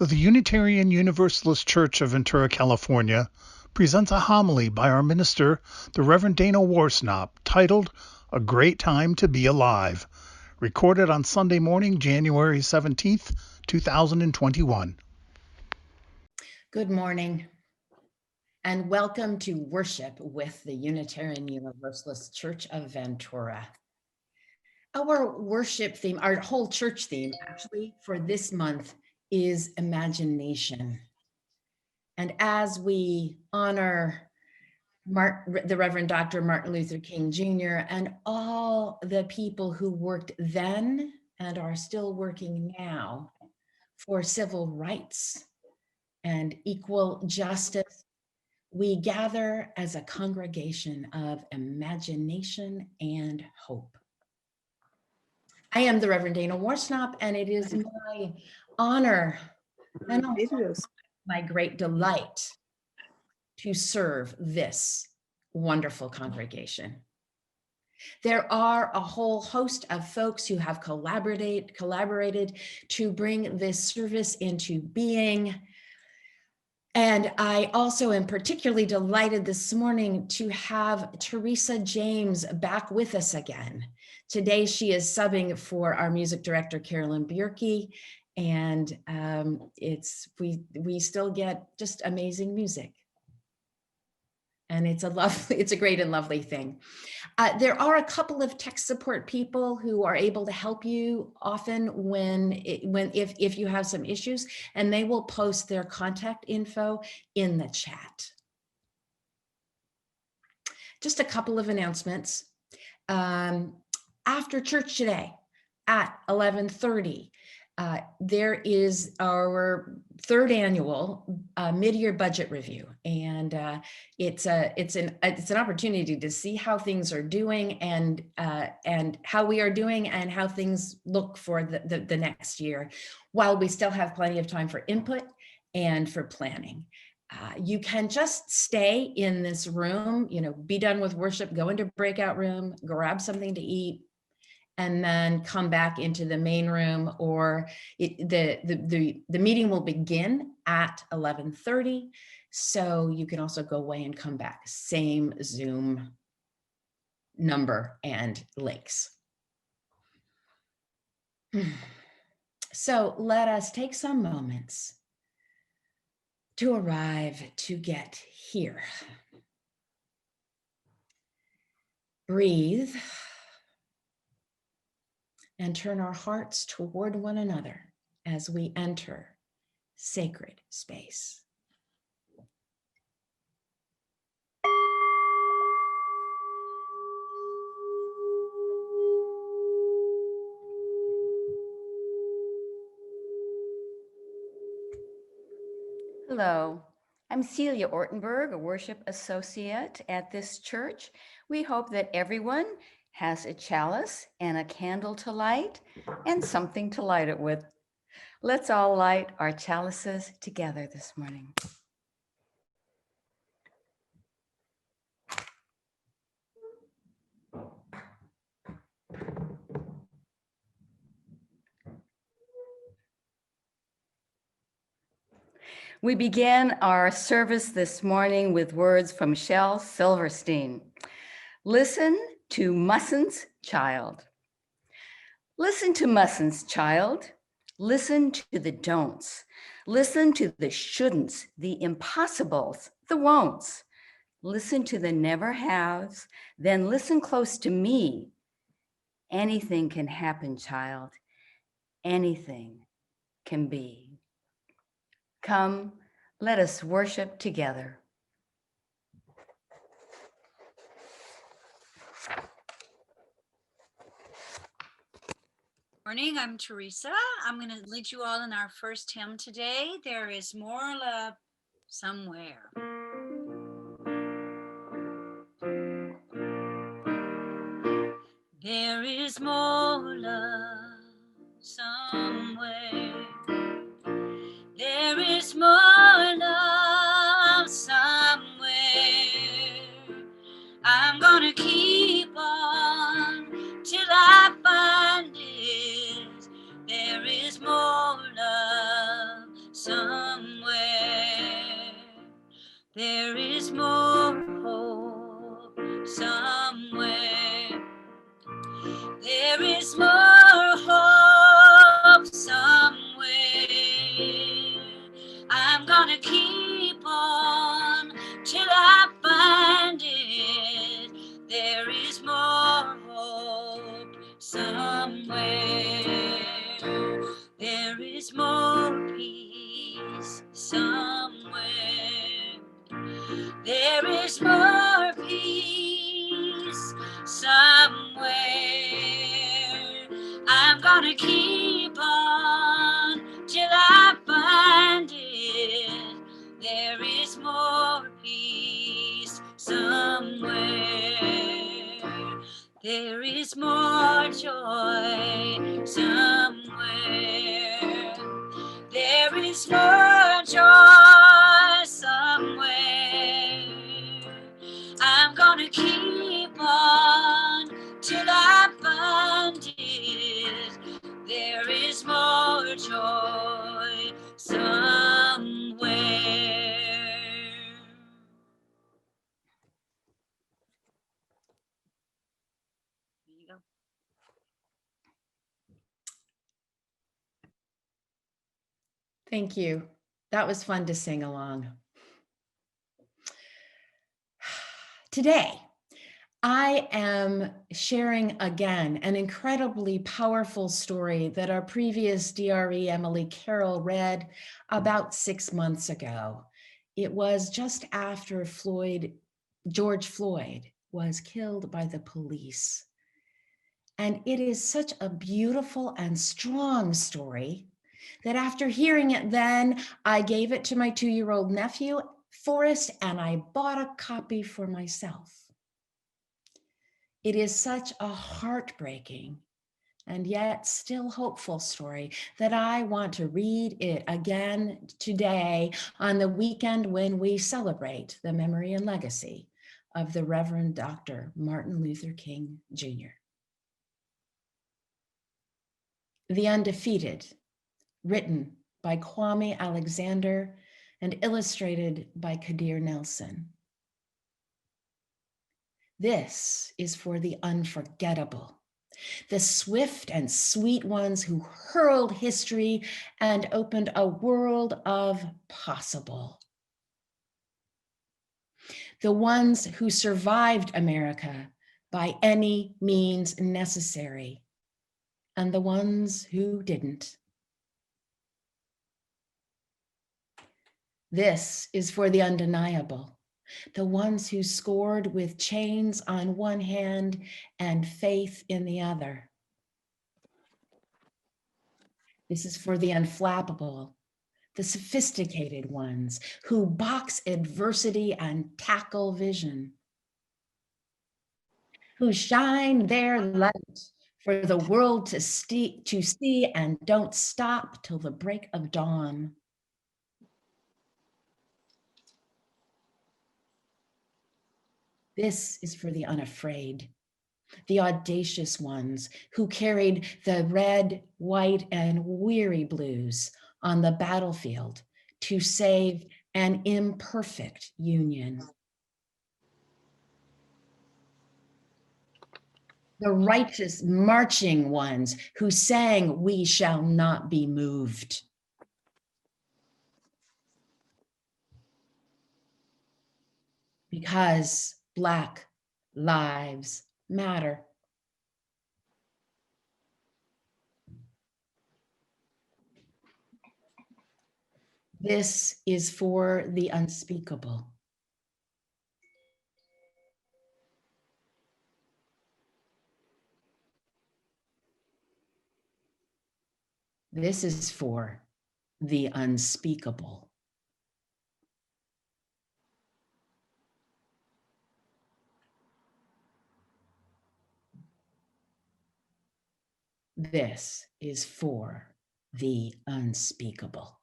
The Unitarian Universalist Church of Ventura, California, presents a homily by our minister, the Reverend Dana Worsnop, titled A Great Time to Be Alive, recorded on Sunday morning, January 17th, 2021. Good morning, and welcome to worship with the Unitarian Universalist Church of Ventura. Our worship theme, our whole church theme, actually, for this month is imagination. And as we honor the Reverend Dr. Martin Luther King Jr. and all the people who worked then and are still working now for civil rights and equal justice, we gather as a congregation of imagination and hope. I am the Reverend Dana Worsnop, and it is my honor and also my great delight to serve this wonderful congregation. There are a whole host of folks who have collaborated to bring this service into being. And I also am particularly delighted this morning to have Teresa James back with us again. Today, she is subbing for our music director, Carolyn Bjerke, and we still get just amazing music. And it's a great and lovely thing. There are a couple of tech support people who are able to help you often if you have some issues, and they will post their contact info in the chat. Just a couple of announcements. After church today at 11:30, there is our third annual mid-year budget review, and it's an opportunity to see how things are doing and how we are doing and how things look for the next year, while we still have plenty of time for input and for planning. You can just stay in this room, be done with worship, go into breakout room, grab something to eat, and then come back into the main room, or the meeting will begin at 11:30. So you can also go away and come back, same Zoom number and links. So let us take some moments to arrive, to get here. Breathe. And turn our hearts toward one another as we enter sacred space. Hello, I'm Celia Ortenberg, a worship associate at this church. We hope that everyone has a chalice and a candle to light and something to light it with. Let's all light our chalices together this morning. We begin our service this morning with words from Shel Silverstein. Listen to Musson's child. Listen to Musson's child. Listen to the don'ts. Listen to the shouldn'ts, the impossibles, the won'ts. Listen to the never haves, then listen close to me. Anything can happen, child. Anything can be. Come, let us worship together. Morning, I'm Teresa. I'm going to lead you all in our first hymn today. There is more love somewhere. There is more love somewhere. There is more love somewhere. I'm gonna keep on till I find it. There is more love somewhere. There is more hope somewhere. There is more hope somewhere. I'm gonna keep on till I find it. There is more hope somewhere. There is more peace somewhere. There is more peace somewhere. I'm gonna keep on till I find it. There is more peace somewhere. There is more joy somewhere. There is more joy somewhere. I'm gonna keep on till I find it. There is more joy somewhere. There you go. Thank you. That was fun to sing along. Today, I am sharing again an incredibly powerful story that our previous DRE Emily Carroll read about 6 months ago. It was just after George Floyd was killed by the police. And it is such a beautiful and strong story that after hearing it then, I gave it to my 2-year-old nephew, Forrest, and I bought a copy for myself. It is such a heartbreaking and yet still hopeful story that I want to read it again today on the weekend when we celebrate the memory and legacy of the Reverend Dr. Martin Luther King Jr. The Undefeated, written by Kwame Alexander and illustrated by Kadir Nelson. This is for the unforgettable, the swift and sweet ones who hurled history and opened a world of possible. The ones who survived America by any means necessary, and the ones who didn't. This is for the undeniable, the ones who scored with chains on one hand and faith in the other. This is for the unflappable, the sophisticated ones who box adversity and tackle vision, who shine their light for the world to see and don't stop till the break of dawn. This is for the unafraid, the audacious ones who carried the red, white, and weary blues on the battlefield to save an imperfect union. The righteous marching ones who sang, "We shall not be moved." Because Black lives matter. This is for the unspeakable. This is for the unspeakable. This is for the unspeakable.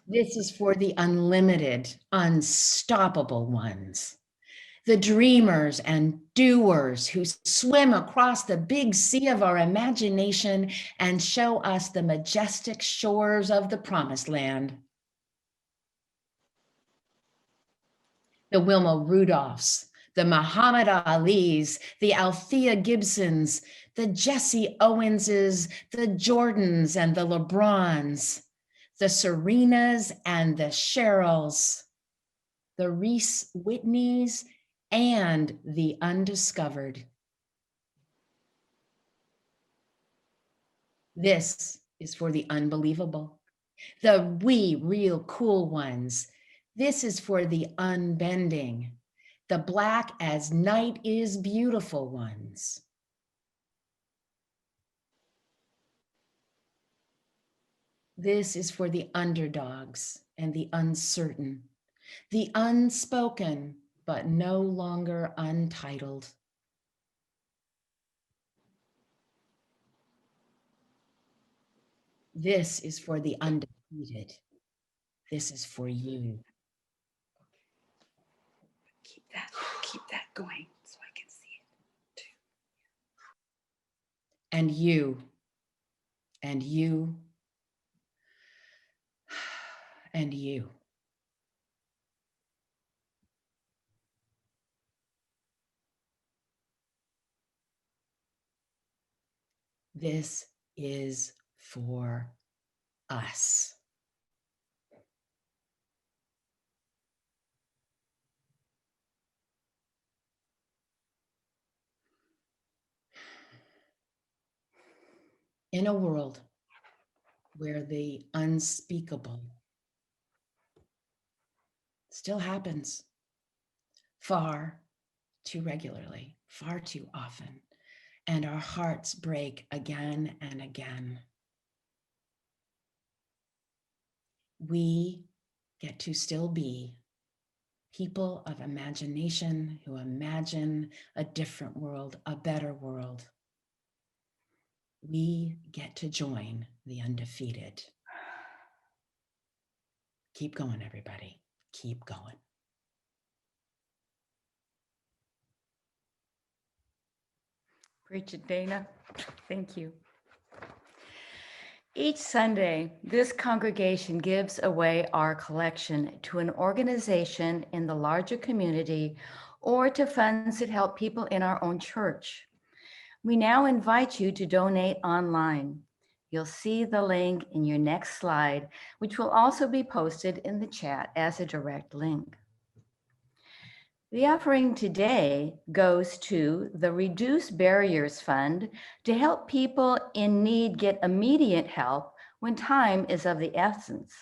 This is for the unlimited, unstoppable ones, the dreamers and doers who swim across the big sea of our imagination and show us the majestic shores of the promised land. The Wilma Rudolphs, the Muhammad Alis, the Althea Gibsons, the Jesse Owenses, the Jordans and the LeBrons, the Serenas and the Cheryls, the Reese Whitneys and the undiscovered. This is for the unbelievable, the real cool ones. This is for the unbending, the black as night is beautiful ones. This is for the underdogs and the uncertain, the unspoken, but no longer untitled. This is for the undefeated. This is for you. Keep that going so I can see it too. And you, and you, and you. This is for us. In a world where the unspeakable still happens far too regularly, far too often, and our hearts break again and again, we get to still be people of imagination who imagine a different world, a better world. We get to join the undefeated. Keep going, everybody. Keep going. Preach it, Dana. Thank you. Each Sunday, this congregation gives away our collection to an organization in the larger community or to funds that help people in our own church. We now invite you to donate online. You'll see the link in your next slide, which will also be posted in the chat as a direct link. The offering today goes to the Reduce Barriers Fund to help people in need get immediate help when time is of the essence.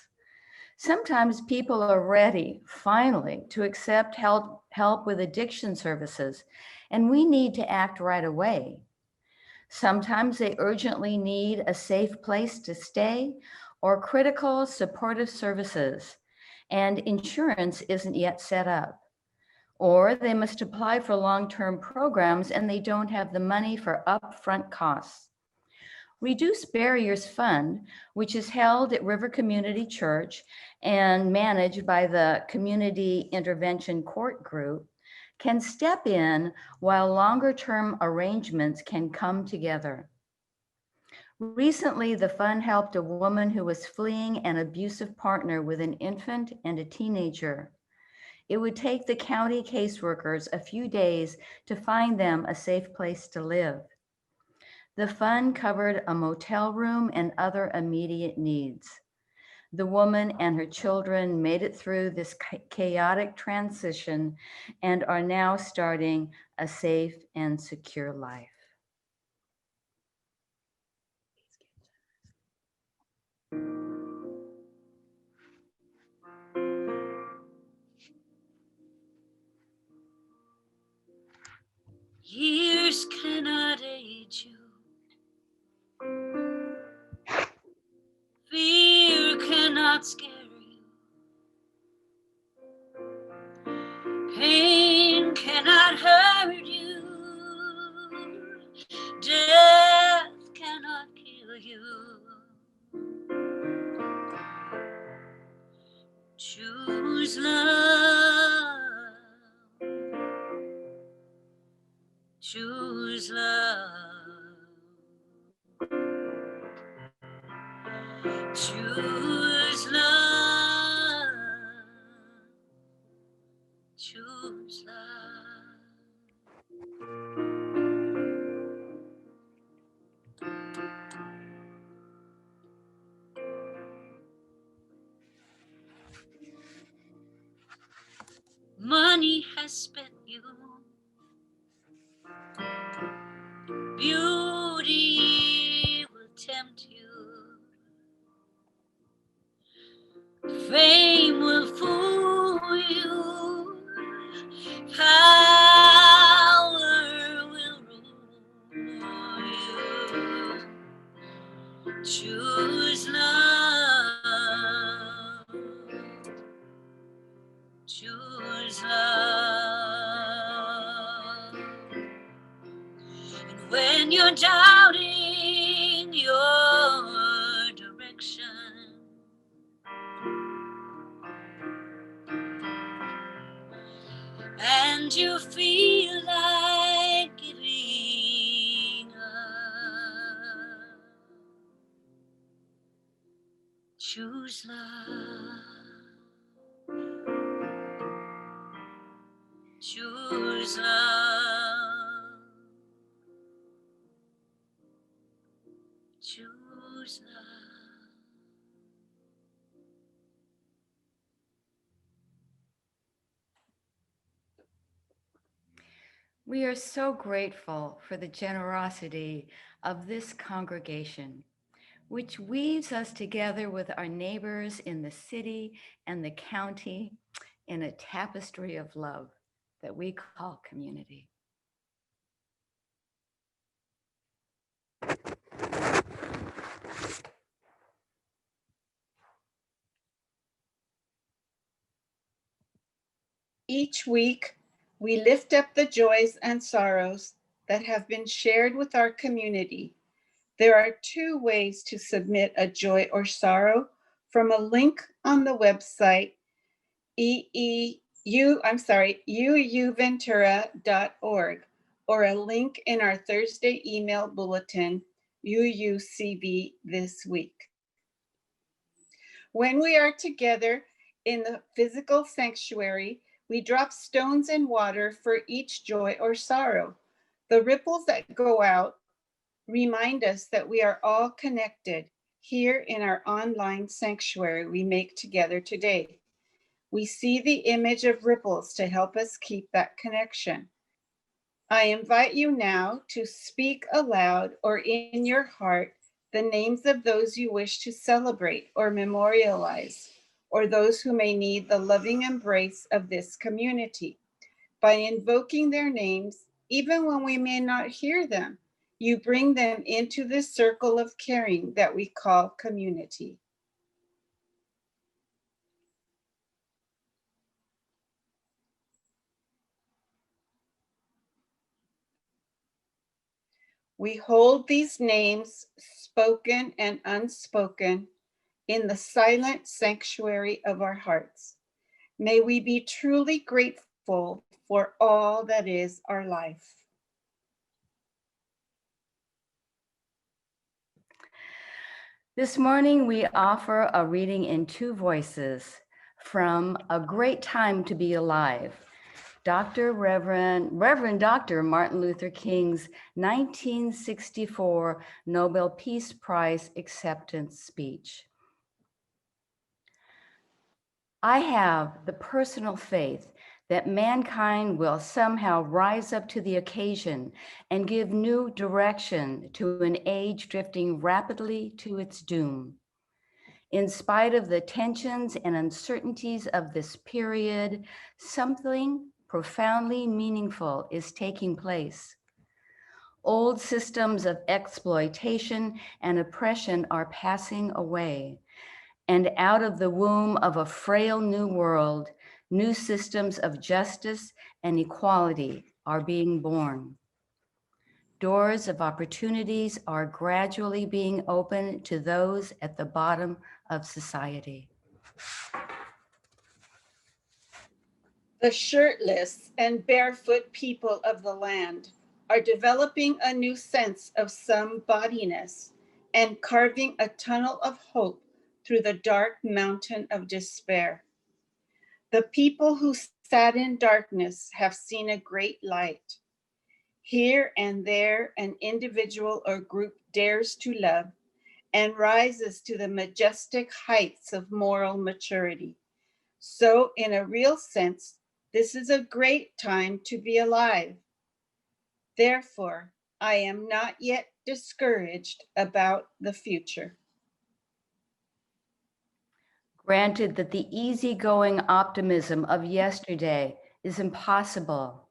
Sometimes people are ready, finally, to accept help with addiction services, and we need to act right away. Sometimes they urgently need a safe place to stay or critical supportive services, and insurance isn't yet set up. Or they must apply for long-term programs and they don't have the money for upfront costs. Reduce Barriers Fund, which is held at River Community Church and managed by the Community Intervention Court Group, can step in while longer-term arrangements can come together. Recently, the fund helped a woman who was fleeing an abusive partner with an infant and a teenager. It would take the county caseworkers a few days to find them a safe place to live. The fund covered a motel room and other immediate needs. The woman and her children made it through this chaotic transition and are now starting a safe and secure life. Years cannot age you. Fear cannot scare you. Pain cannot hurt you. Death cannot kill you. Choose love. choose love. Choose love. Choose love. Money has spent you. Beauty will tempt you. Fame will fool you. Power will rule you. Choose love. Choose love. And when you're doubting your direction, and you feel like giving up, choose love. Choose love. Choose love. We are so grateful for the generosity of this congregation, which weaves us together with our neighbors in the city and the county in a tapestry of love that we call community. Each week, we lift up the joys and sorrows that have been shared with our community. There are two ways to submit a joy or sorrow from a link on the website uuventura.org or a link in our Thursday email bulletin, UUCV This Week. When we are together in the physical sanctuary, we drop stones in water for each joy or sorrow. The ripples that go out remind us that we are all connected here in our online sanctuary we make together today. We see the image of ripples to help us keep that connection. I invite you now to speak aloud or in your heart the names of those you wish to celebrate or memorialize, or those who may need the loving embrace of this community. By invoking their names, even when we may not hear them, you bring them into this circle of caring that we call community. We hold these names, spoken and unspoken, in the silent sanctuary of our hearts. May we be truly grateful for all that is our life. This morning, we offer a reading in two voices from A Great Time to Be Alive, Reverend Dr. Martin Luther King's 1964 Nobel Peace Prize acceptance speech. I have the personal faith that mankind will somehow rise up to the occasion and give new direction to an age drifting rapidly to its doom. In spite of the tensions and uncertainties of this period, something profoundly meaningful is taking place. Old systems of exploitation and oppression are passing away. And out of the womb of a frail new world, new systems of justice and equality are being born. Doors of opportunities are gradually being opened to those at the bottom of society. The shirtless and barefoot people of the land are developing a new sense of somebodiness and carving a tunnel of hope through the dark mountain of despair. The people who sat in darkness have seen a great light. Here and there, an individual or group dares to love and rises to the majestic heights of moral maturity. So, in a real sense, this is a great time to be alive. Therefore, I am not yet discouraged about the future. Granted that the easygoing optimism of yesterday is impossible.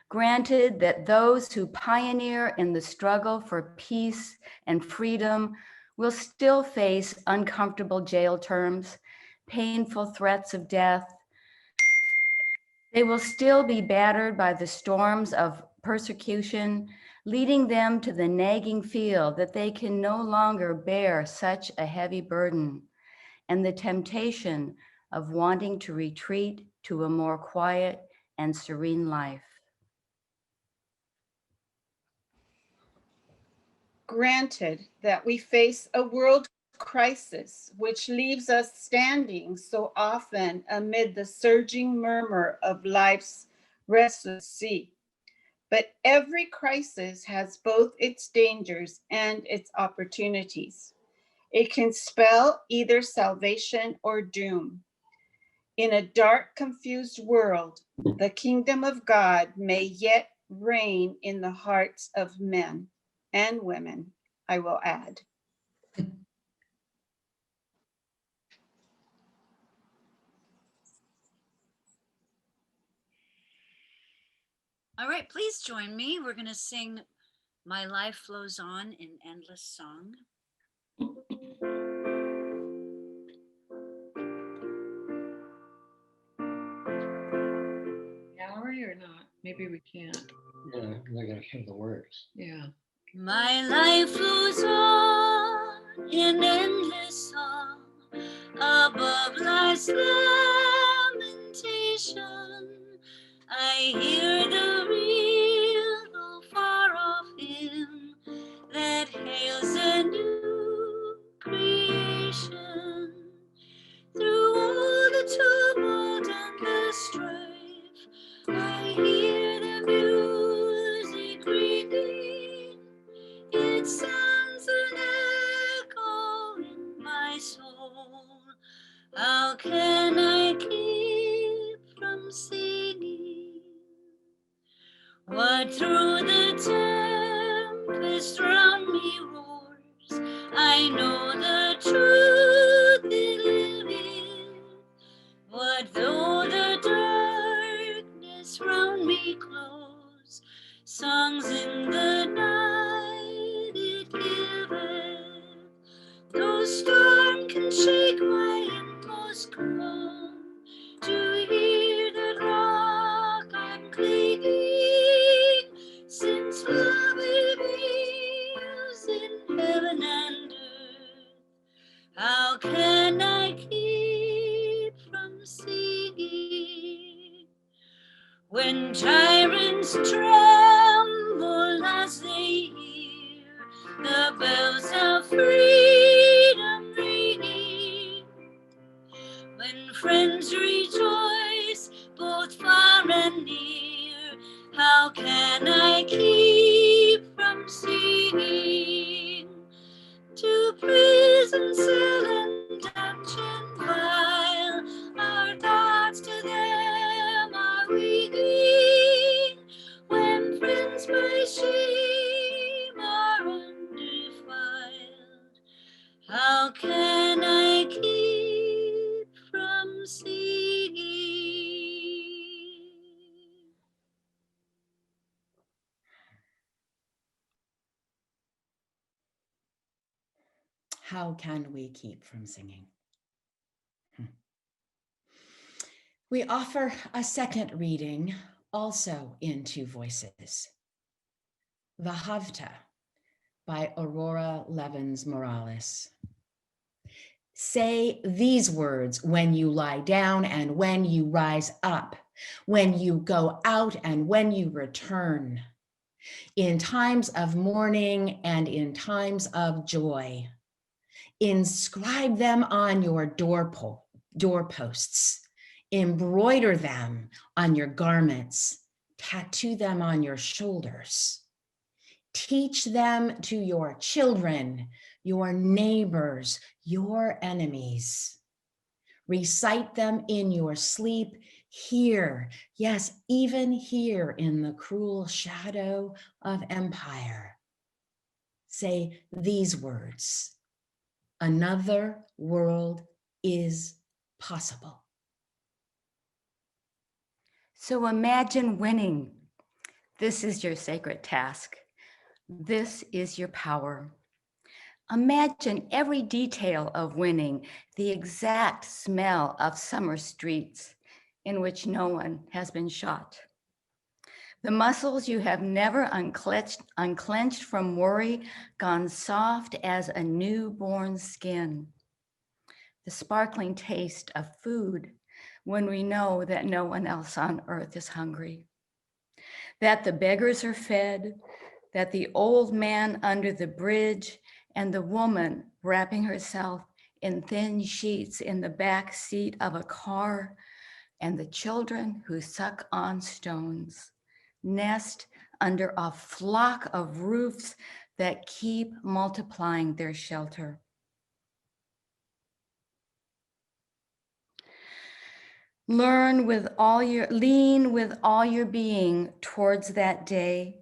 Granted that those who pioneer in the struggle for peace and freedom will still face uncomfortable jail terms, painful threats of death. They will still be battered by the storms of persecution, leading them to the nagging feel that they can no longer bear such a heavy burden, and the temptation of wanting to retreat to a more quiet and serene life. Granted that we face a world crisis which leaves us standing so often amid the surging murmur of life's restless sea. But every crisis has both its dangers and its opportunities. It can spell either salvation or doom. In a dark, confused world, the kingdom of God may yet reign in the hearts of men and women, I will add. All right, please join me. We're going to sing My Life Flows On in Endless Song. Gallery or not? Maybe we can't. Yeah, they're gonna hear the words. Yeah. My life flows on in endless song, above life's lamentation. I hear the real, though far off hymn that hails a new creation. Through all the tumult and the strife, I hear the music ringing. It sounds an echo in my soul. How can I keep from singing? What through the tempest round me roars, I know the truth it living. What though the darkness round me close, songs in the night it giveth. No storm can shake my inmost calm, to hear that rock I'm clinging, since love reveals in heaven and earth. How can I keep from singing? When tyrants tremble as they hear the bells of freedom ringing, when friends rejoice both far and near, how can I keep from singing? To prison cell and dungeon vile, our thoughts to them are we glean, when friends by shame are undefiled. How can I keep from singing? How can we keep from singing? We offer a second reading, also in two voices. Vahavta by Aurora Levins Morales. Say these words when you lie down and when you rise up, when you go out and when you return. in times of mourning and in times of joy. Inscribe them on your doorposts, embroider them on your garments, tattoo them on your shoulders. Teach them to your children, your neighbors, your enemies. Recite them in your sleep here, yes, even here in the cruel shadow of empire. Say these words: another world is possible. So imagine winning. This is your sacred task. This is your power. Imagine every detail of winning, the exact smell of summer streets in which no one has been shot. The muscles you have never unclenched from worry, gone soft as a newborn skin. The sparkling taste of food when we know that no one else on earth is hungry. That the beggars are fed, that the old man under the bridge and the woman wrapping herself in thin sheets in the back seat of a car, and the children who suck on stones, nest under a flock of roofs that keep multiplying their shelter. Lean with all your being towards that day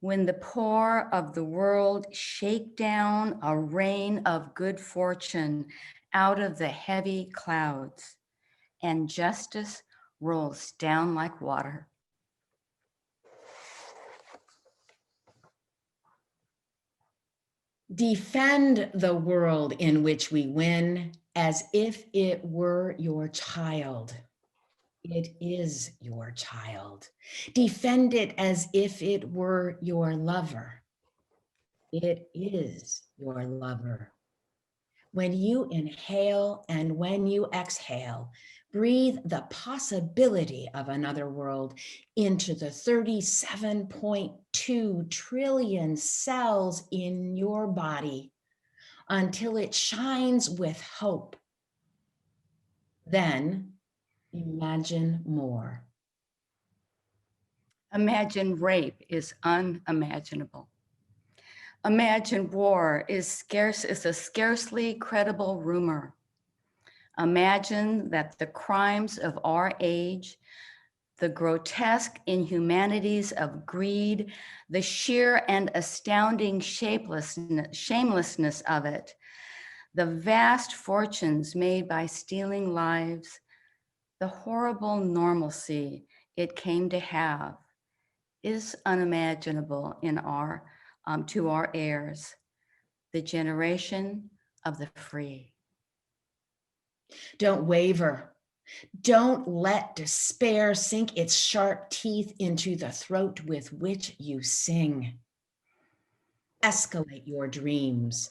when the poor of the world shake down a rain of good fortune out of the heavy clouds, and justice rolls down like water. Defend the world in which we win as if it were your child. It is your child. Defend it as if it were your lover. It is your lover. When you inhale and when you exhale, breathe the possibility of another world into the 37.2 trillion cells in your body until it shines with hope. Then imagine more. Imagine rape is unimaginable. Imagine war is a scarcely credible rumor. Imagine that the crimes of our age, the grotesque inhumanities of greed, the sheer and astounding shamelessness of it, the vast fortunes made by stealing lives, the horrible normalcy it came to have, is unimaginable to our heirs, the generation of the free. Don't waver. Don't let despair sink its sharp teeth into the throat with which you sing. Escalate your dreams.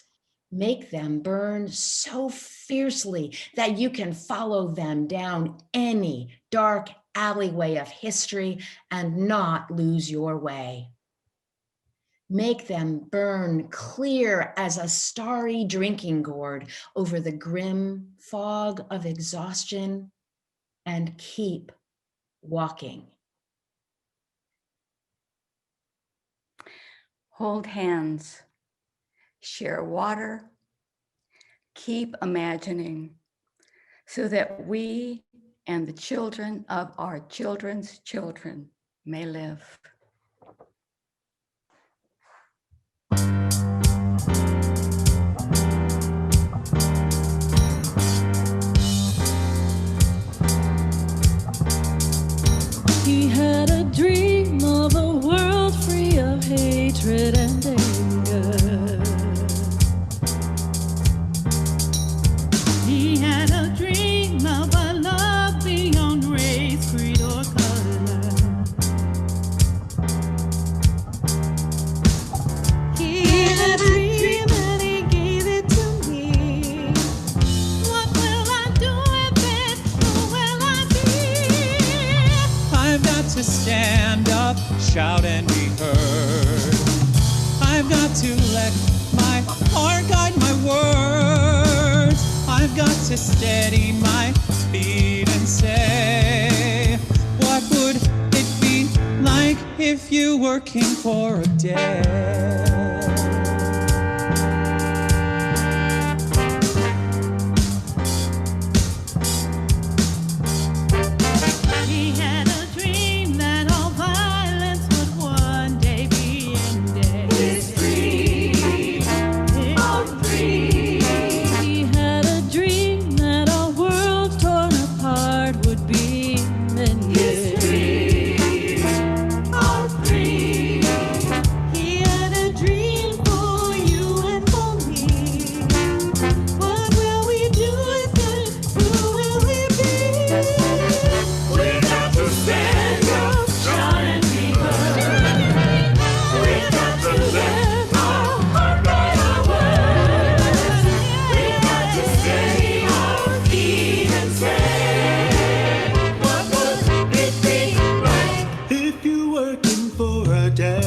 Make them burn so fiercely that you can follow them down any dark alleyway of history and not lose your way. Make them burn clear as a starry drinking gourd over the grim fog of exhaustion, and keep walking. Hold hands, share water, keep imagining, so that we and the children of our children's children may live. He had a dream of a world free of hatred and anger. He had a dream of a love beyond race, creed, or color. let my heart guide my words. I've got to steady my feet and say, what would it be like if you were king for a day? He had a dream that all violence would one day be ended. His dream of dreams. He had a dream that a world torn apart would be mended. His dream of dreams. He had a dream for you and for me. What will we do with it? Who will we be? We got to stand up, shout and be heard. We got to let our heart guide our words. We got to steady our feet and say, what would it be like If you were king for a day.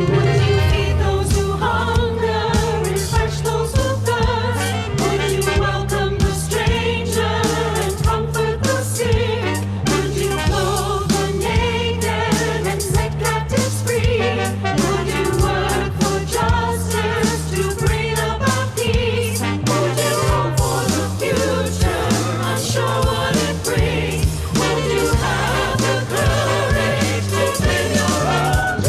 Would you feed those who hunger, refresh those who thirst? Would you welcome the stranger and comfort the sick? Would you clothe the naked and set captives free? Would you work for justice to bring about peace? Would you hope for the future, unsure what it brings? Would you have the courage to live your own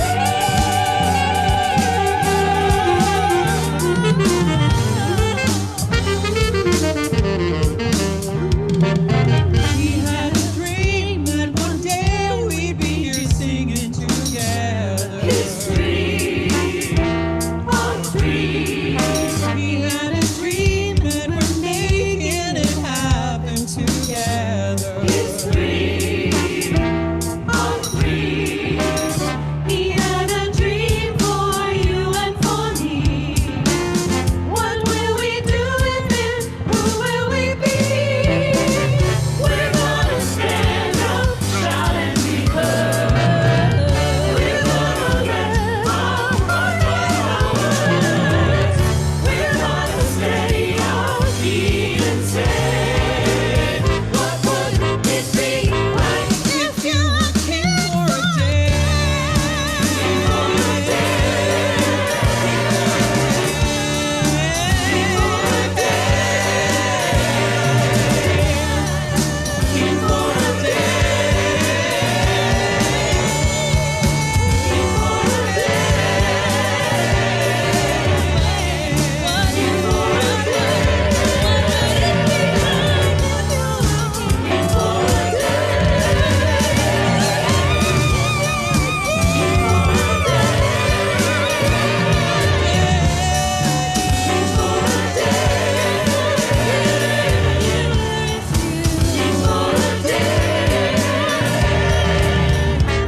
He had a dream that one day we'd be here singing together. His dream of dreams. He had a dream that we're making it happen together. His dream of dreams. He had a dream for you and for me. What will we do with it? Who will we be? We're gonna stand up, shout and be heard. We're gonna let our heart guide our words. We're gonna steady our feet and say, what would it be like If you were king for a day.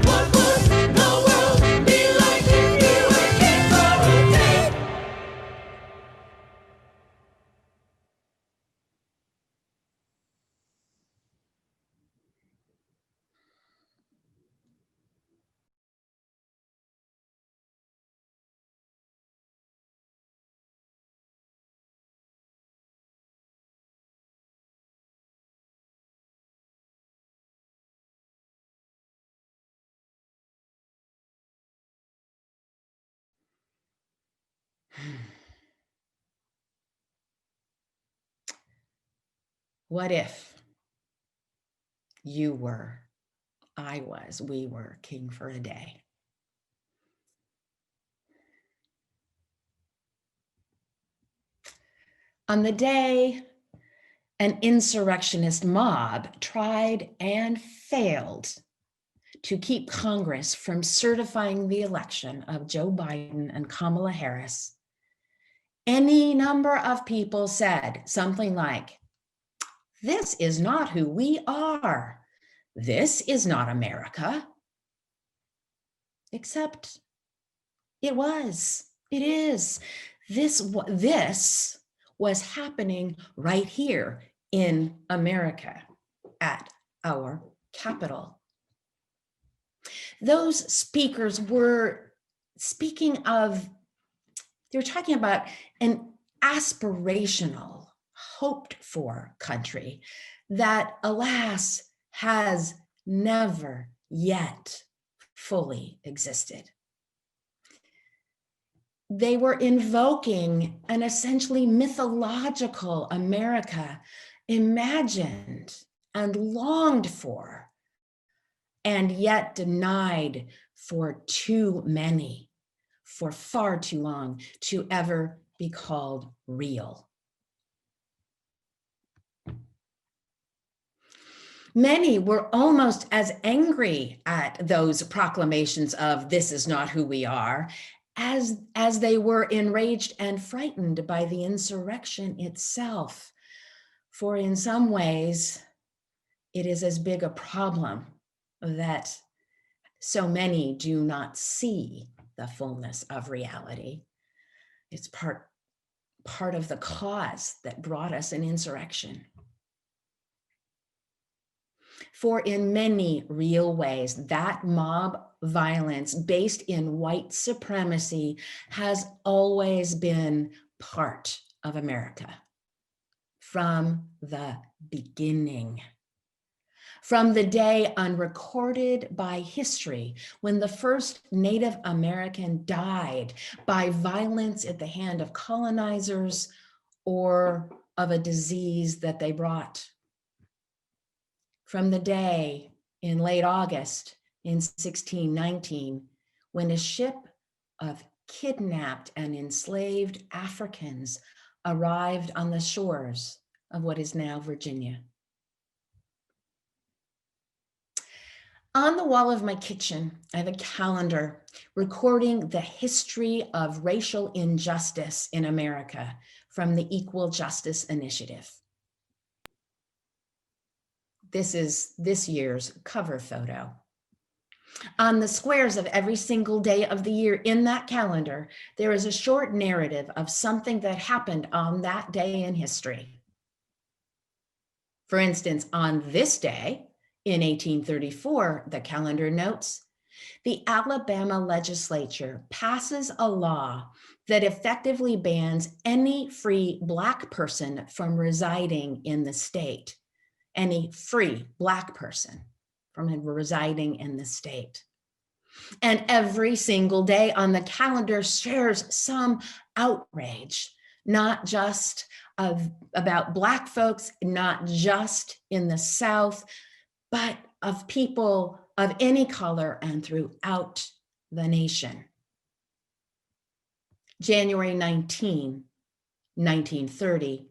What would the world be like if you were king for a day? What if you were, I was, we were king for a day? On the day an insurrectionist mob tried and failed to keep Congress from certifying the election of Joe Biden and Kamala Harris, any number of people said something like, this is not who we are. This is not America. Except it was, it is. This was happening right here in America at our Capitol. Those speakers were speaking of, they were talking about an aspirational, hoped for country that, alas, has never yet fully existed. They were invoking an essentially mythological America imagined and longed for, and yet denied for too many, for far too long, to ever be called real. Many were almost as angry at those proclamations of "this is not who we are" as they were enraged and frightened by the insurrection itself. For in some ways, it is as big a problem that so many do not see the fullness of reality. It's part of the cause that brought us an insurrection. For in many real ways, that mob violence based in white supremacy has always been part of America from the beginning. From the day unrecorded by history, when the first Native American died by violence at the hand of colonizers or of a disease that they brought. From the day in late August in 1619, when a ship of kidnapped and enslaved Africans arrived on the shores of what is now Virginia. On the wall of my kitchen, I have a calendar recording the history of racial injustice in America from the Equal Justice Initiative. This is this year's cover photo. On the squares of every single day of the year in that calendar, there is a short narrative of something that happened on that day in history. For instance, on this day in 1834, the calendar notes, the Alabama legislature passes a law that effectively bans any free Black person from residing in the state. Any free Black person from residing in the state. And every single day on the calendar shares some outrage, not just about Black folks, not just in the South, but of people of any color and throughout the nation. January 19, 1930,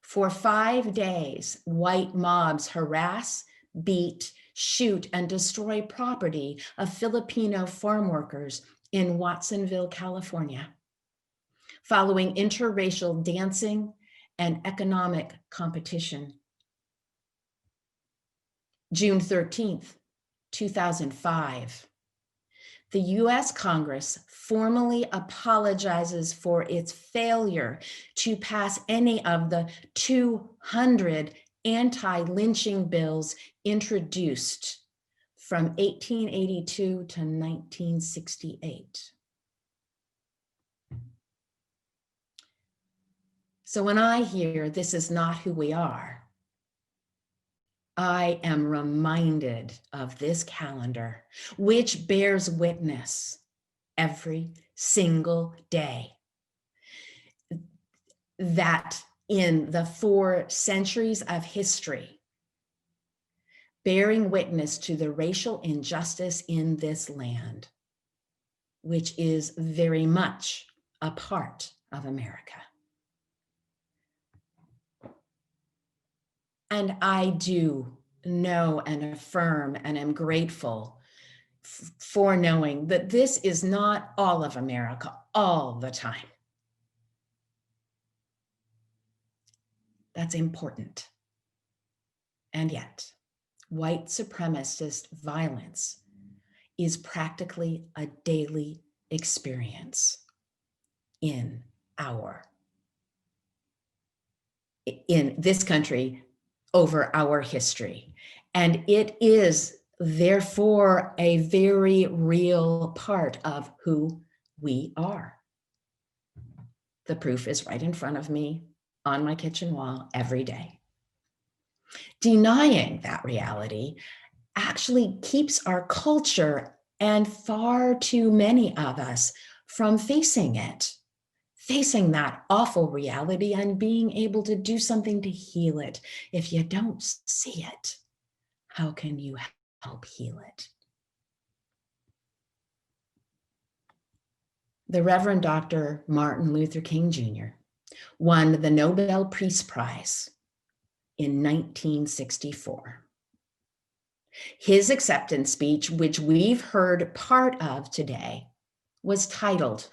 for 5 days, white mobs harass, beat, shoot, and destroy property of Filipino farm workers in Watsonville, California, following interracial dancing and economic competition. June 13th, 2005. The US Congress formally apologizes for its failure to pass any of the 200 anti-lynching bills introduced from 1882 to 1968. So when I hear "this is not who we are," I am reminded of this calendar, which bears witness every single day that in the 4 centuries of history, bearing witness to the racial injustice in this land, which is very much a part of America. And I do know and affirm and am grateful for knowing that this is not all of America all the time. That's important. And yet, white supremacist violence is practically a daily experience in this country over our history. And it is therefore a very real part of who we are. The proof is right in front of me on my kitchen wall every day. Denying that reality actually keeps our culture and far too many of us from facing it, facing that awful reality and being able to do something to heal it. If you don't see it, how can you help heal it? The Reverend Dr. Martin Luther King Jr. won the Nobel Peace Prize in 1964. His acceptance speech, which we've heard part of today, was titled,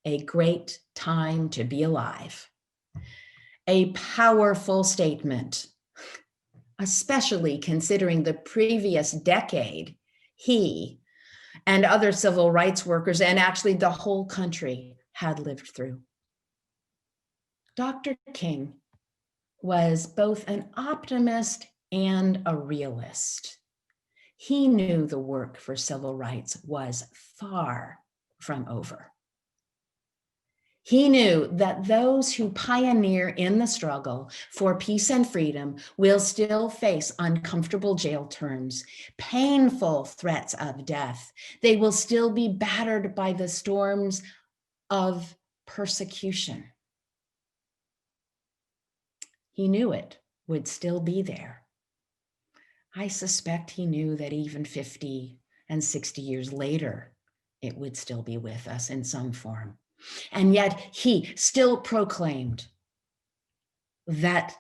"A Great Time to Be Alive." A powerful statement, especially considering the previous decade he and other civil rights workers, and actually the whole country, had lived through. Dr. King was both an optimist and a realist. He knew the work for civil rights was far from over. He knew that those who pioneer in the struggle for peace and freedom will still face uncomfortable jail terms, painful threats of death. They will still be battered by the storms of persecution. He knew it would still be there. I suspect he knew that even 50 and 60 years later, it would still be with us in some form. And yet he still proclaimed that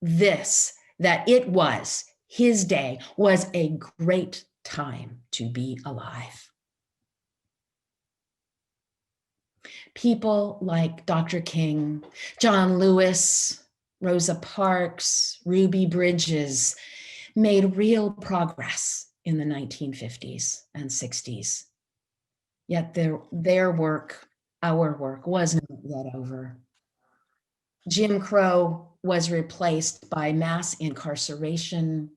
it was his day, was a great time to be alive. People like Dr. King, John Lewis, Rosa Parks, Ruby Bridges made real progress in the 1950s and 60s. Yet their work, our work, was not yet over. Jim Crow was replaced by mass incarceration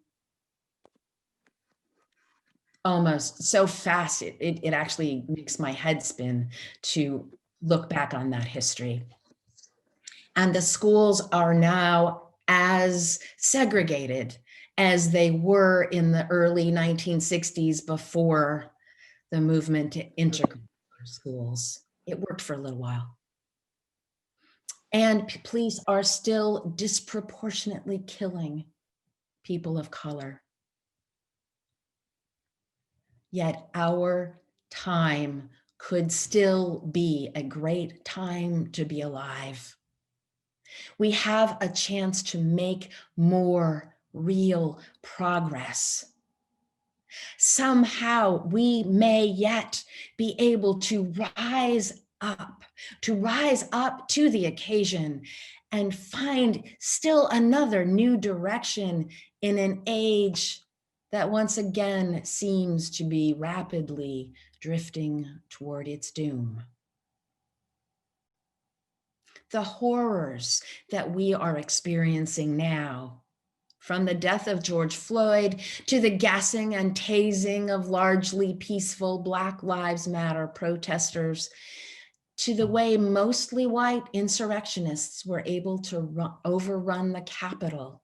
almost so fast, it actually makes my head spin to look back on that history. And the schools are now as segregated as they were in the early 1960s before the movement to integrate schools. It worked for a little while. And police are still disproportionately killing people of color. Yet our time could still be a great time to be alive. We have a chance to make more real progress. Somehow we may yet be able to rise up to the occasion and find still another new direction in an age that once again seems to be rapidly drifting toward its doom. The horrors that we are experiencing now, from the death of George Floyd to the gassing and tasing of largely peaceful Black Lives Matter protesters, to the way mostly white insurrectionists were able to overrun the Capitol.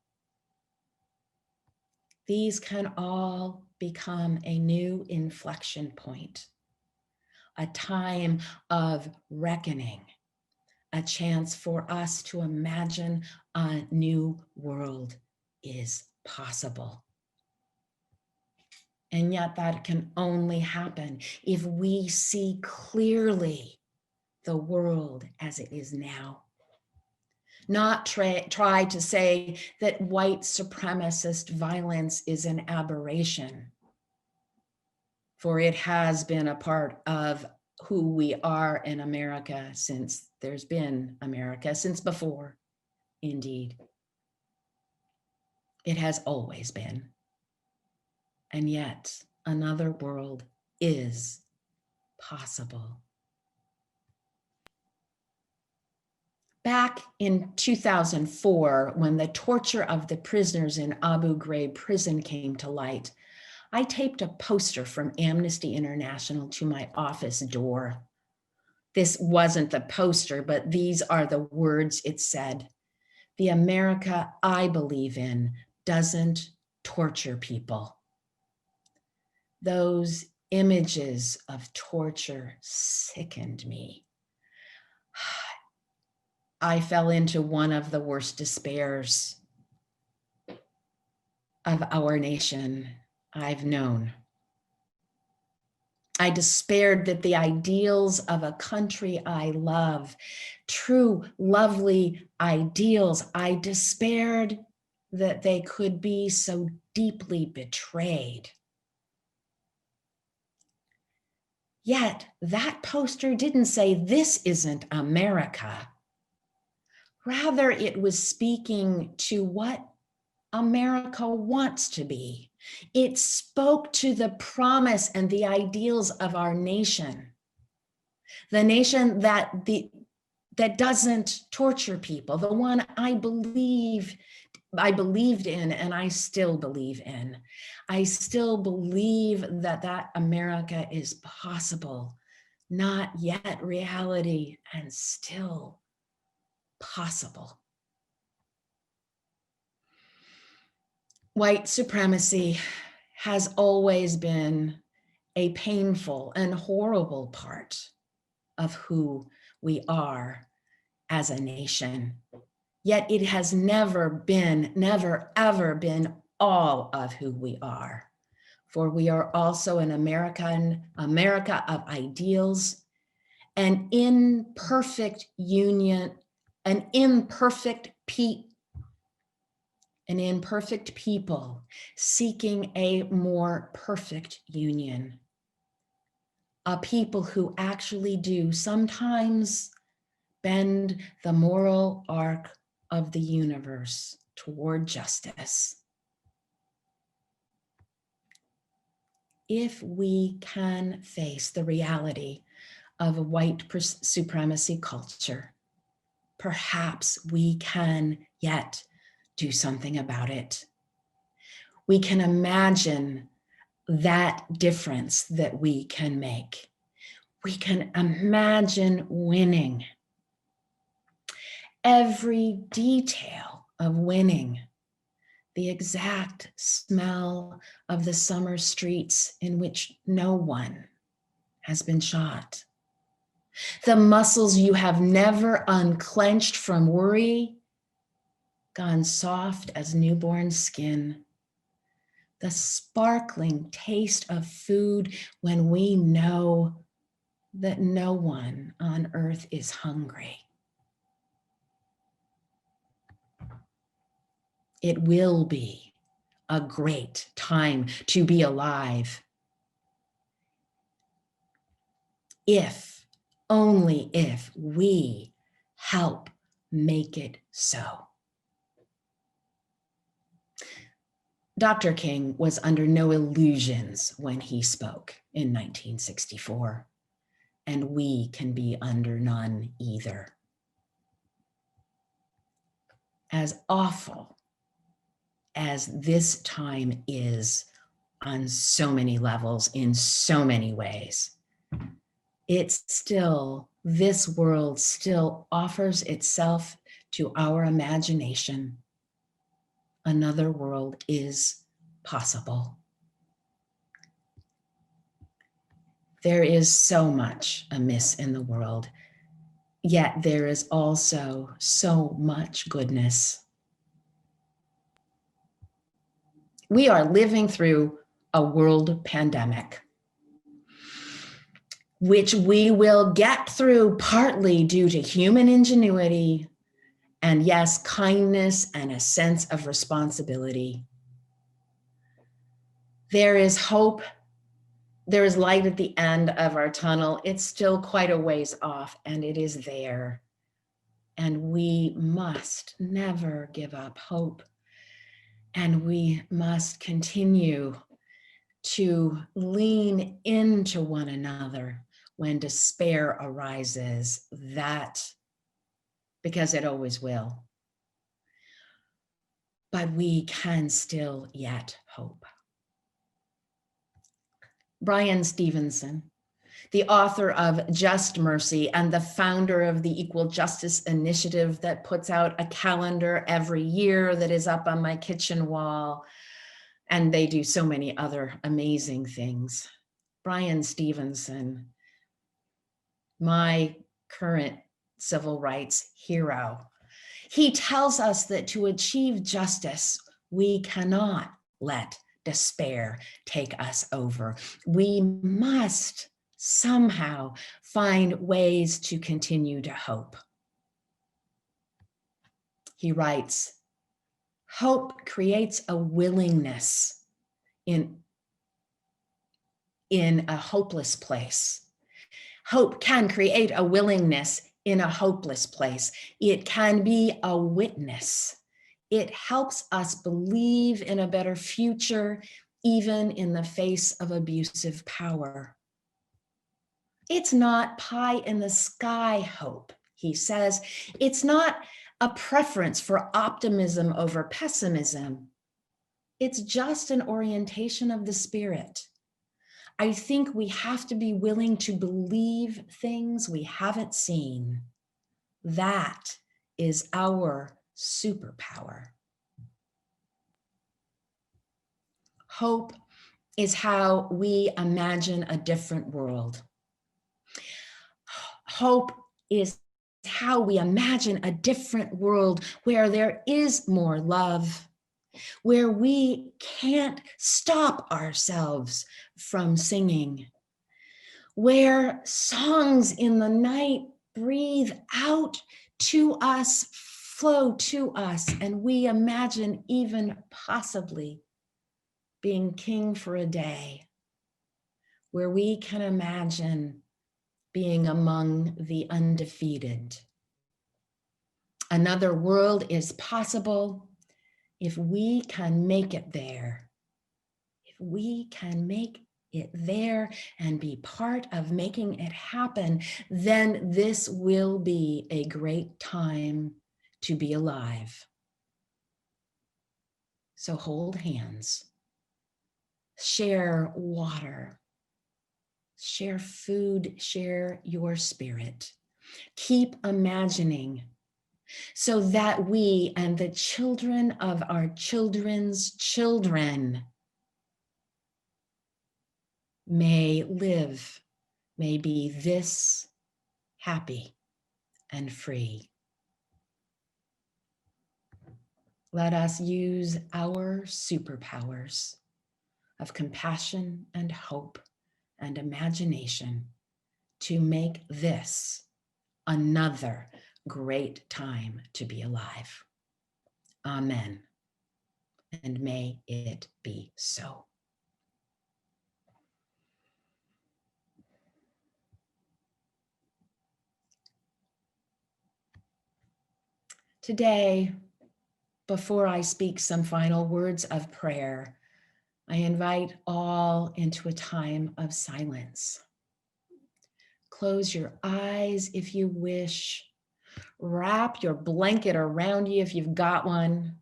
These can all become a new inflection point, a time of reckoning, a chance for us to imagine a new world is possible. And yet that can only happen if we see clearly the world as it is now. Not try to say that white supremacist violence is an aberration, for it has been a part of who we are in America since there's been America, since before, indeed. It has always been. And yet another world is possible. Back in 2004, when the torture of the prisoners in Abu Ghraib prison came to light, I taped a poster from Amnesty International to my office door. This wasn't the poster, but these are the words it said. The America I believe in doesn't torture people. Those images of torture sickened me. I fell into one of the worst despairs of our nation I've known. I despaired that the ideals of a country I love, true, lovely ideals, I despaired that they could be so deeply betrayed. Yet that poster didn't say, "This isn't America." Rather, it was speaking to what America wants to be. It spoke to the promise and the ideals of our nation, the nation that doesn't torture people, the one I believed in and I still believe in. I still believe that America is possible, not yet reality, and still possible. White supremacy has always been a painful and horrible part of who we are as a nation. Yet it has never ever been all of who we are. For we are also an America of ideals, an imperfect union, an imperfect people seeking a more perfect union. A people who actually do sometimes bend the moral arc of the universe toward justice. If we can face the reality of a white supremacy culture, perhaps we can yet do something about it. We can imagine that difference that we can make. We can imagine winning. Every detail of winning, the exact smell of the summer streets in which no one has been shot, the muscles you have never unclenched from worry, gone soft as newborn skin, the sparkling taste of food when we know that no one on earth is hungry. It will be a great time to be alive if, only if, we help make it so. Dr. King was under no illusions when he spoke in 1964, and we can be under none either. As awful as this time is on so many levels, in so many ways, it's still, this world still offers itself to our imagination. Another world is possible. There is so much amiss in the world, yet there is also so much goodness. We are living through a world pandemic, which we will get through partly due to human ingenuity and, yes, kindness and a sense of responsibility. There is hope. There is light at the end of our tunnel. It's still quite a ways off, and it is there. And we must never give up hope. And we must continue to lean into one another when despair arises, because it always will. But we can still yet hope. Brian Stevenson, the author of Just Mercy and the founder of the Equal Justice Initiative that puts out a calendar every year that is up on my kitchen wall. And they do so many other amazing things. Brian Stevenson, my current civil rights hero. He tells us that to achieve justice, we cannot let despair take us over. We must somehow find ways to continue to hope. He writes, hope creates a willingness in a hopeless place. Hope can create a willingness in a hopeless place. It can be a witness. It helps us believe in a better future, even in the face of abusive power. It's not pie in the sky hope, he says. It's not a preference for optimism over pessimism. It's just an orientation of the spirit. I think we have to be willing to believe things we haven't seen. That is our superpower. Hope is how we imagine a different world. Hope is how we imagine a different world where there is more love, where we can't stop ourselves from singing, where songs in the night breathe out to us, flow to us, and we imagine even possibly being king for a day, where we can imagine being among the undefeated. Another world is possible if we can make it there. If we can make it there and be part of making it happen, then this will be a great time to be alive. So hold hands, share water, share food, share your spirit. Keep imagining so that we and the children of our children's children may live, may be this happy and free. Let us use our superpowers of compassion and hope and imagination to make this another great time to be alive. Amen. And may it be so. Today, before I speak some final words of prayer, I invite all into a time of silence. Close your eyes if you wish. Wrap your blanket around you if you've got one.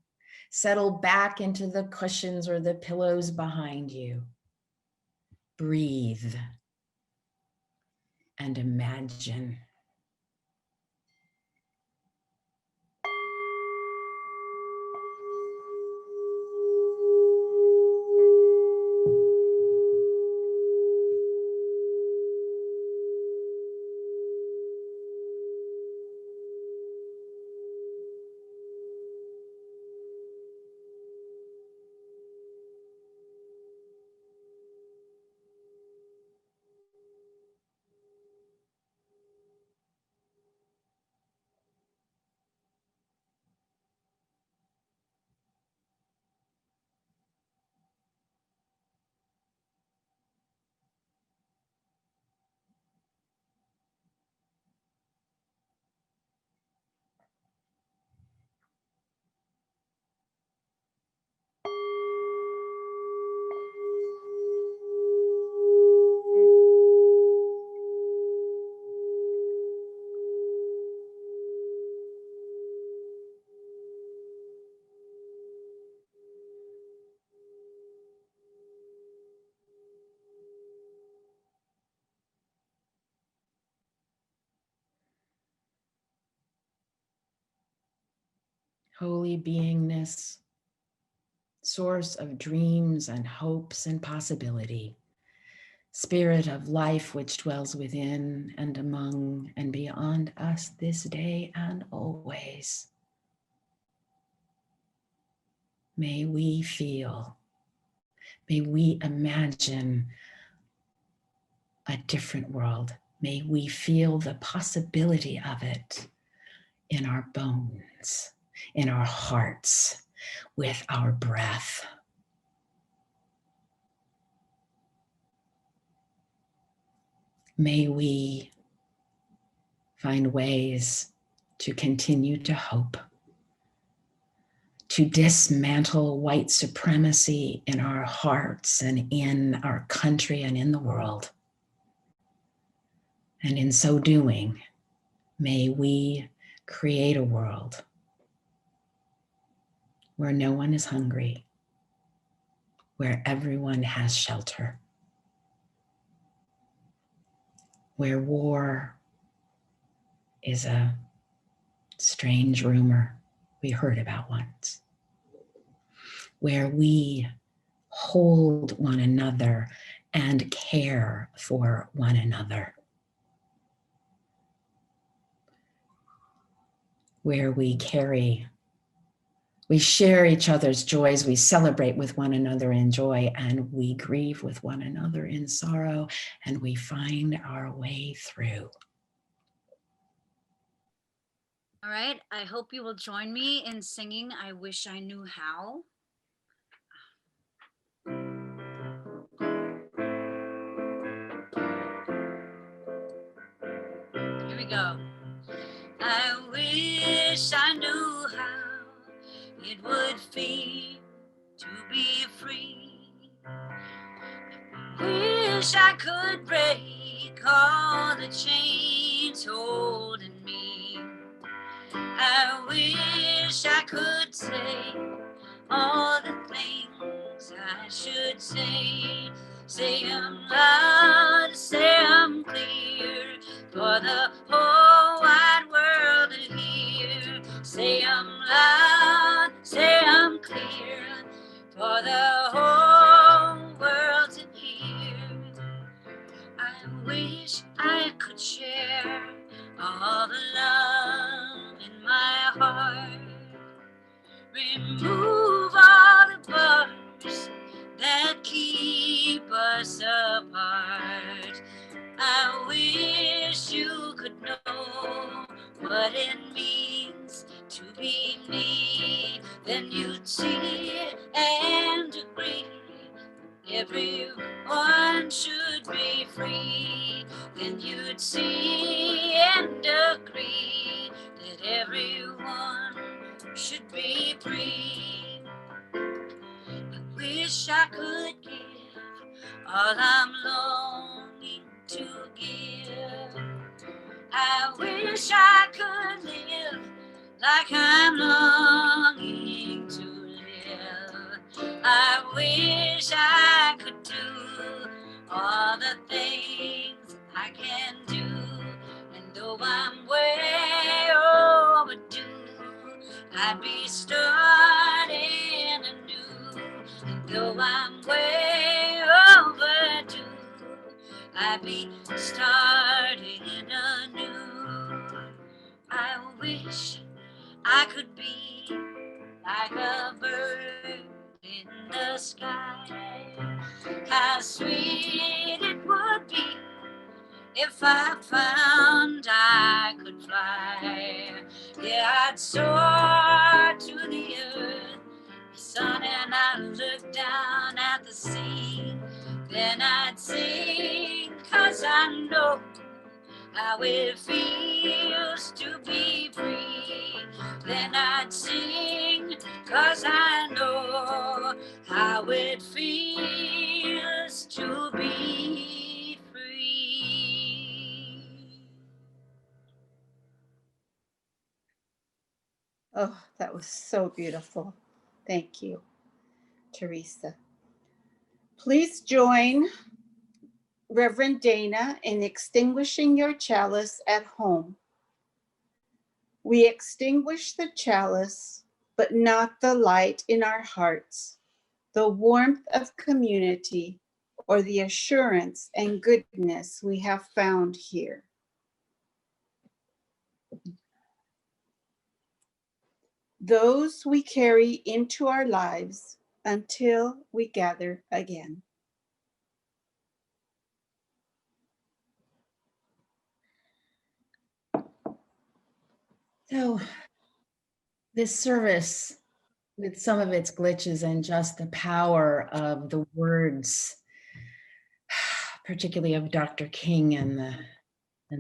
Settle back into the cushions or the pillows behind you. Breathe and imagine. holy beingness, source of dreams and hopes and possibility, spirit of life which dwells within and among and beyond us this day and always. May we feel, may we imagine a different world. May we feel the possibility of it in our bones, in our hearts, with our breath. May we find ways to continue to hope, to dismantle white supremacy in our hearts and in our country and in the world. And in so doing, may we create a world where no one is hungry, where everyone has shelter, where war is a strange rumor we heard about once, where we hold one another and care for one another, where we share each other's joys, we celebrate with one another in joy, and we grieve with one another in sorrow, and we find our way through. All right, I hope you will join me in singing I Wish I Knew How. Here we go. I wish I knew how it would feel to be free. Wish I could break all the chains holding me. I wish I could say all the things I should say. Say them loud, say them clear, for the whole wide world to hear. Say them loud, say them clear, for the whole world to hear. I wish I could share all the love in my heart. Remove all the bars that keep us apart. I wish you could know what it means to be me. Then you'd see and agree everyone should be free. Then you'd see and agree that everyone should be free. I wish I could give all I'm longing to give. I wish I could live like I'm longing to live. I wish I could do all the things I can do. And though I'm way overdue, I'd be starting anew. And though I'm way overdue, I'd be starting anew. I wish I could be like a bird in the sky. How sweet it would be if I found I could fly. Yeah, I'd soar to the earth, the sun, and I'd look down at the sea. Then I'd sing, 'cause I know how it feels to be free. Then I'd sing, 'cause I know how it feels to be free. Oh, that was so beautiful. Thank you, Teresa. Please join Reverend Dana in extinguishing your chalice at home. We extinguish the chalice, but not the light in our hearts, the warmth of community, or the assurance and goodness we have found here. Those we carry into our lives until we gather again. So this service, with some of its glitches and just the power of the words, particularly of Dr. King and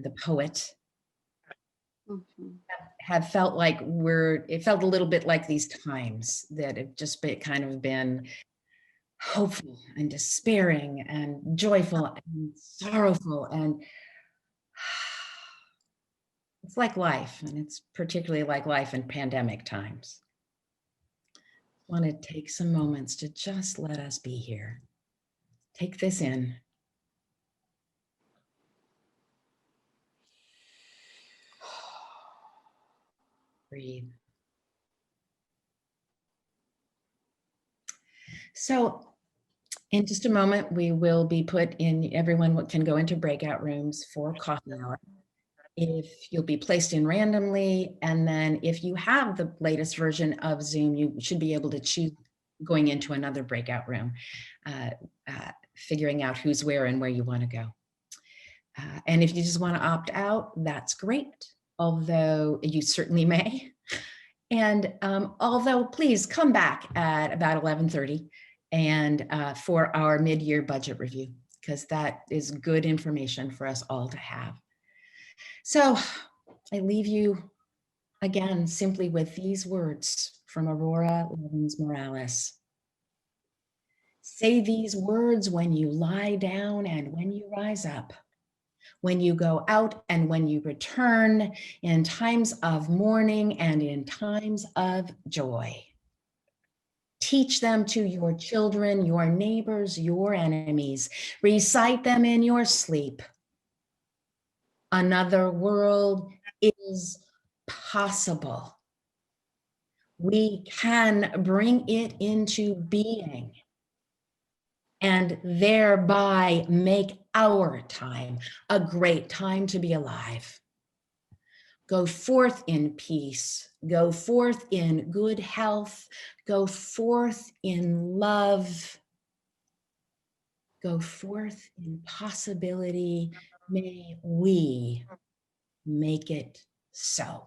the poet, Mhm. have felt like it felt a little bit like these times that have just been hopeful and despairing and joyful and sorrowful, and it's like life, and it's particularly like life in pandemic times. I want to take some moments to just let us be here. Take this in. Breathe. So in just a moment, we will be everyone can go into breakout rooms for coffee hour. If you'll be placed in randomly, and then if you have the latest version of Zoom, you should be able to choose going into another breakout room, figuring out who's where and where you want to go. And if you just want to opt out, that's great, although you certainly may. And although please come back at about 11:30 and for our mid-year budget review, because that is good information for us all to have. So I leave you again simply with these words from Aurora Levins Morales. Say these words when you lie down and when you rise up, when you go out and when you return, in times of mourning and in times of joy. Teach them to your children, your neighbors, your enemies. Recite them in your sleep. Another world is possible. We can bring it into being and thereby make our time a great time to be alive. Go forth in peace, go forth in good health, go forth in love, go forth in possibility. May we make it so.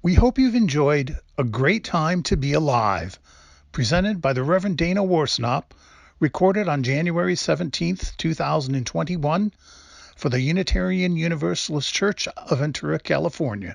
We hope you've enjoyed A Great Time to Be Alive, presented by the Reverend Dana Worsnop, recorded on January 17th, 2021, for the Unitarian Universalist Church of Ventura, California.